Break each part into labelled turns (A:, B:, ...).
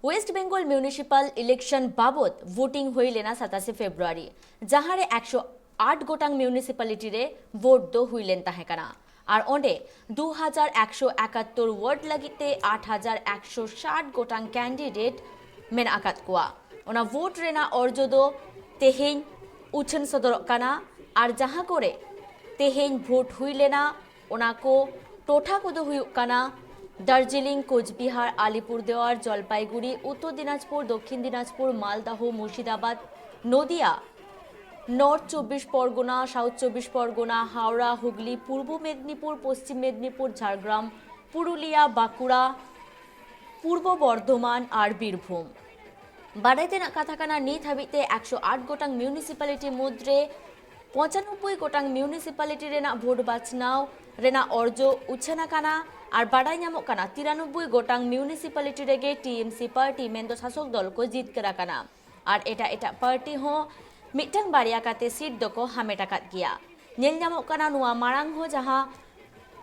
A: West Bengal municipal election বাবদ voting হই লেনা 27 ফেব্রুয়ারি যাহারে 108 গোটাং municipality রে ভোট দো হুইলেন তাহেকানা আর ওंडे 2171 ওয়ার্ড লাগিতে 8160 গোটাং ক্যান্ডিडेट मेन आकात कुआ ओना वोट रेना अर्जो दो तेहेñ उछन सदरक काना और जहां करे तेहेñ भोट हुई लेना ओना को टोठा को दो हुयुक काना दार्जिलिंग कोचबिहार आलिपुरदुआर जलपाईगुड़ी उत्तर दिनाजपुर दक्षिण दिनाजपुर मालदह मुर्शिदाबाद नदिया नर्थ 24 परगना साउथ 24 परगना हावड़ा हुगली पूर्व मेदिनीपुर पश्चिम मेदिनीपुर झाड़ग्राम पुरुलिया बांकुड़ा पूर्व बर्धमान और बीरभूम बाड़ाईते कथाकाना नीत हाबिते 108 गोटांग मिउनिसिपालिटी मुद्रे 95 गोटांग मिउनिसिपालिटी रेना भोट बाछनाव रेना अर्जो उछेना काना और बाड़ाई नामक काना 93 गोटांग मिउनिसिपालिटी रेगे टीएमसी पार्टी मेंदो शासक दल को जीत करा काना और एटा एटा पार्टी हो मिटंग बारिया काते सीट दको हामेटाकात गिया नेल नामक काना नुआ मारांग हो जहां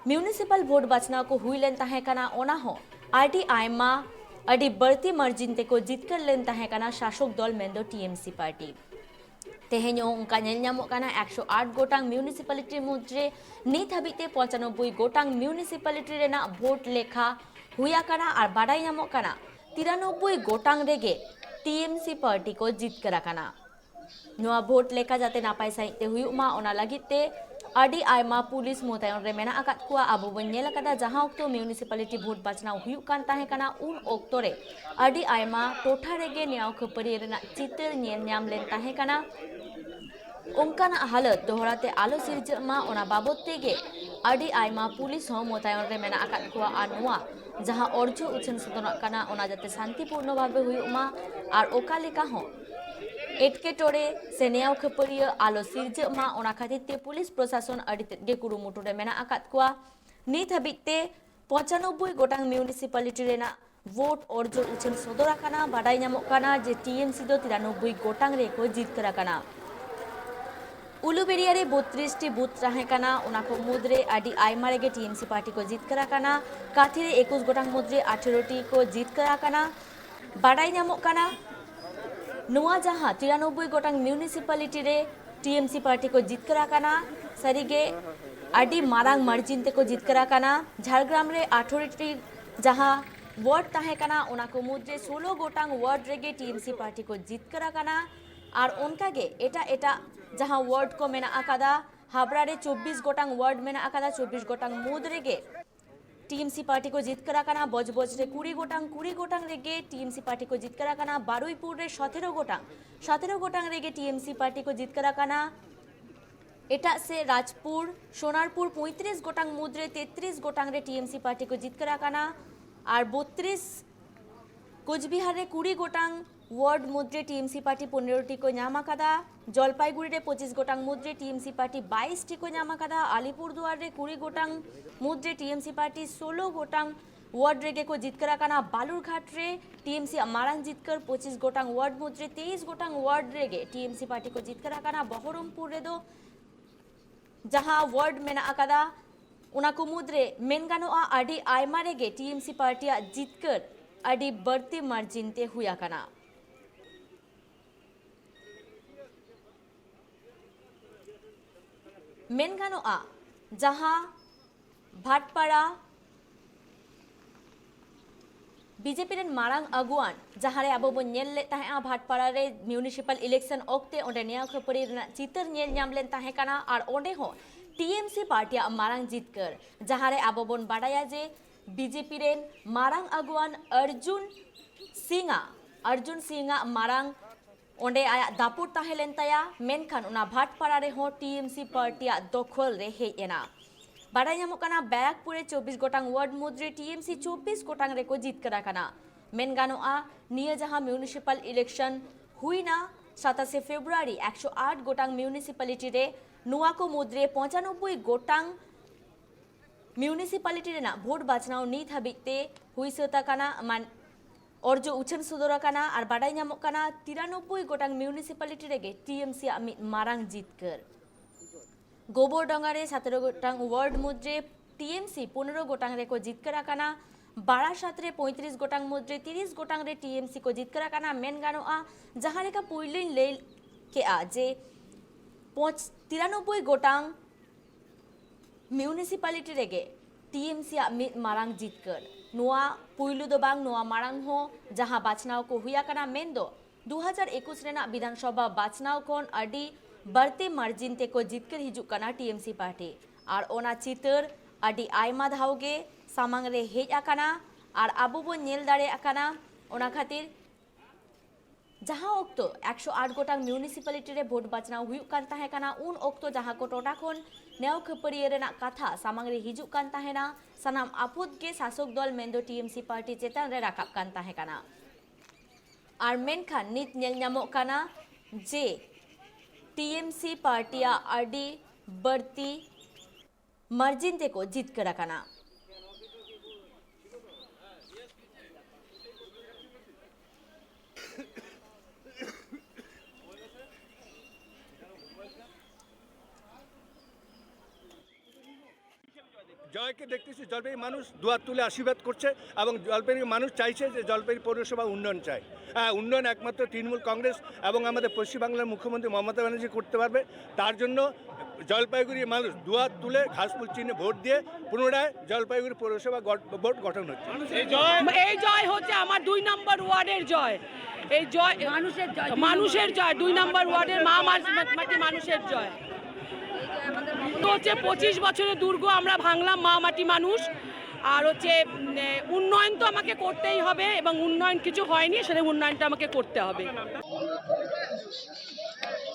A: म्यूनिसिपल भोट बाछनाव को हुई लेन ताहे काना ओना हो आरटी आयमा अडी बढ़ती मार्जिन ते को जीतकर लेन ताहे काना शासक दल मेंदो टीएमसी पार्टी तेहेño उनका नेल नामक काना 108 गोटांग म्यूनिसिपालिटी मुद्रे नीत हाबिते 95 गोटांग म्यूनिसिपालिटी रेना भोट लेखा हुया काना और बाड़ाई नामक काना 93 गोटांग रेगे टीएमसी पार्टी को जीत करा काना नोआ भोट लेखा जाते नापाय साइते हुयुक मा ओना लागिते आडी आयमा पुलिस मोतायन रे मेना आकात कुआ आबो बन नेल कादा जहां ओक्तो म्यूनिसिपालिटी भोट बाचनाव हुयुक कान ताहे काना उन ओक्तो रे आडी आयमा टोठा रेगे न्याव खपरी रेना चितर नेल न्याम लेन ताहे काना उनकाना हालत दोहराते आलो सिरजमा ओना बाबत तेगे आडी आयमा पुलिस हो मोतायन रे मेना आकात कुआ आनुआ जहां अर्जो उछन सदनक काना ओना जाते शांतिपूर्ण भावे हुयुक मा और ओका लेका हो एटकेटोरे से नेयाव खपरिया आलो सिरजमा ओना खातिर पुलिस प्रशासन अडिते कुरुमुटु रे मेना आकात कुआ नीत हाबिते 95 गोटांग म्यूनिसिपालिटी रेना वोट अर्जो उछन सदरा काना बाडाई नामक काना जे टीएमसी दो 93 गोटांग रे को जीत करा काना उलुबेरिया रे 32 टी बूथ रहे काना ओना को मुद्रे आडी आयमा रेगे टीएमसी पार्टी को जीत करा काना काथी रे 21 गोटांग मुद्रे 18 टी को जीत करा काना बाडाई नामक काना नुआ जहां 93 गोटांग म्यूनिसिपालिटी रे टीएमसी पार्टी को जीत करा काना सरीगे आडी मारांग मार्जिन ते को जीत करा काना झाड़ग्राम रे 18 टी जहां वार्ड ताहे काना ओना को मुद्रे 16 गोटांग वार्ड रेगे टीएमसी पार्टी को जीत करा काना और उनकागे एटा एटा जहां वार्ड को मेना आकादा हाबड़ा रे 24 गोटांग वार्ड मेना आकादा 24 गोटांग मुद रेगे टीएमसी पार्टी को जीत करा काना बजबज रे 20 गोटांग रेगे टीएमसी पार्टी को जीत करा काना बारुईपुर रे 17 गोटांग रेगे टीएमसी पार्टी को जीत करा काना एटा से राजपुर सोनारपुर 35 गोटांग मुद्रे 33 गोटांग रे टीएमसी पार्टी को जीत करा काना और 32 कोचबिहार रे 20 गोटांग वार्ड मुद्रे टीएमसी पार्टी 15 टी को नाम आकादा जलपाईगुड़ी रे 25 गोटांग मुद्रे टीएमसी पार्टी 22 टी को नाम आकादा आलिपुरदुआर रे 20 गोटांग मुद्रे टीएमसी पार्टी 16 गोटांग वार्ड रेगे को जीत करा काना बालुरघाट रे टीएमसी मारांग जीतकर 25 गोटांग वार्ड मुद्रे 23 गोटांग वार्ड रेगे टीएमसी पार्टी को जीत करा काना बहरमपुर रे दो जहां वार्ड मेना आकादा उना को मुद्रे मेन गानोआ आडी आयमा रेगे टीएमसी पार्टी जीतकर आडी बढ़ती मार्जिन ते हुया काना मेन गानोआ जहां भाटपाड़ा बीजेपी रेन मारांग अगुआन जहां रे आबो बन नेल ले ताहे भाटपाड़ा रे म्यूनिसिपल इलेक्शन ओक्ते ओंडे नेया खपरी रेना चितर नेल न्याम लेन ताहे काना और ओंडे हो टीएमसी पार्टी मारांग जीतकर जहां रे आबो बन बाडाया जे बीजेपी रेन मारांग अगुआन अर्जुन सिंगा मारांग ओंडे आया दापुर ताहे लेन ताया मेनखान उना भाटपाड़ा रे हो टीएमसी पार्टी दखल रे हेना बाडाई नामक काना बैराकपुर 24 गोटांग वार्ड मुद्रे टीएमसी 24 गोटांग रे को जीत करा काना मेन गानोआ निया जहां म्यूनिसिपल इलेक्शन हुईना 27 फेब्रुआरी 108 गोटांग म्यूनिसिपालिटी रे नुआ को मुद्रे 95 गोटांग म्यूनिसिपालिटी रेना भोट बाचनाव नीत हाबिते हुई सता काना मान अर्जो उछन सुदरा काना और बाडाई नामक काना 93 गोटांग म्यूनिसिपालिटी रेगे टीएमसी मारांग जीतकर गोबरडंगा रे 17 गोटांग वार्ड मुद्रे टीएमसी 15 गोटांग रे को जीत करा काना बारासात रे 35 गोटांग मुद्रे 30 गोटांग रे टीएमसी को जितकर काना मेन गानोआ जहां लेका पुइलिन ले के आ जे 93 गोटांग म्यूनिसिपालिटी रेगे टीएमसी मारांग जितकर नोआ पुइलु दो बांग नोआ मारांग हो जहां बाचनाव को हुआ काना मेन दो 2021 रेना विधानसभा बाचनाव कोन अडी बढ़ते मार्जिन ते को जितकर हिजु काना टीएमसी पार्टी और ओना चितर अडी आयमा धावगे सामांग रे हेज आकाना और आबो बो नेल दाड़े आकाना ओना खातिर जहां ओक्तो 108 गोटांग म्यूनिसिपालिटी रे भोट बाचनाव हुयुक कान ताहे काना उन ओक्तो जहां को टोटा खोन नेव खपरिये रेना कथा सामांग रे हिजु कान ताहेना सनाम आपुद के शासक दल मेंदो टीएमसी पार्टी चेतन रे राकाब कान ताहे काना और मेनखान नित नेल ᱧᱟᱢᱚᱜ काना जे टीएमसी पार्टिया अडी बढ़ती मार्जिन ते को जीत कर काना
B: জয়কে দেখতেছি জলপাইগুড়ি মানুষ দুয়ার তুলে আশীর্বাদ করছে এবং জলপাইগুড়ি মানুষ চাইছে যে জলপাইগুড়ি পৌরসভা উন্নয়ন চায়। হ্যাঁ, উন্নয়ন একমাত্র তৃণমূল কংগ্রেস এবং আমাদের পশ্চিমবাংলার মুখ্যমন্ত্রী মমতা ব্যানার্জি করতে পারবে। তার জন্য জলপাইগুড়ির মানুষ দুয়ার তুলে ঘাসফুল চিহ্নে ভোট দিয়ে পুনরায় জলপাইগুড়ি পৌরসভা ভোট গঠন হচ্ছে।
C: এই জয় হচ্ছে আমার 2 নম্বর ওয়ার্ডের জয়। এই জয় মানুষের জয়, 2 নম্বর ওয়ার্ডের মা মাটি মানুষের জয়। হচ্ছে 25 বছরের দুর্গ আমরা ভাঙলাম মা মাটি মানুষ। আর হচ্ছে উন্নয়ন তো আমাকে করতেই হবে এবং উন্নয়ন কিছু হয়নি, সেটা উন্নয়নটা আমাকে করতে হবে।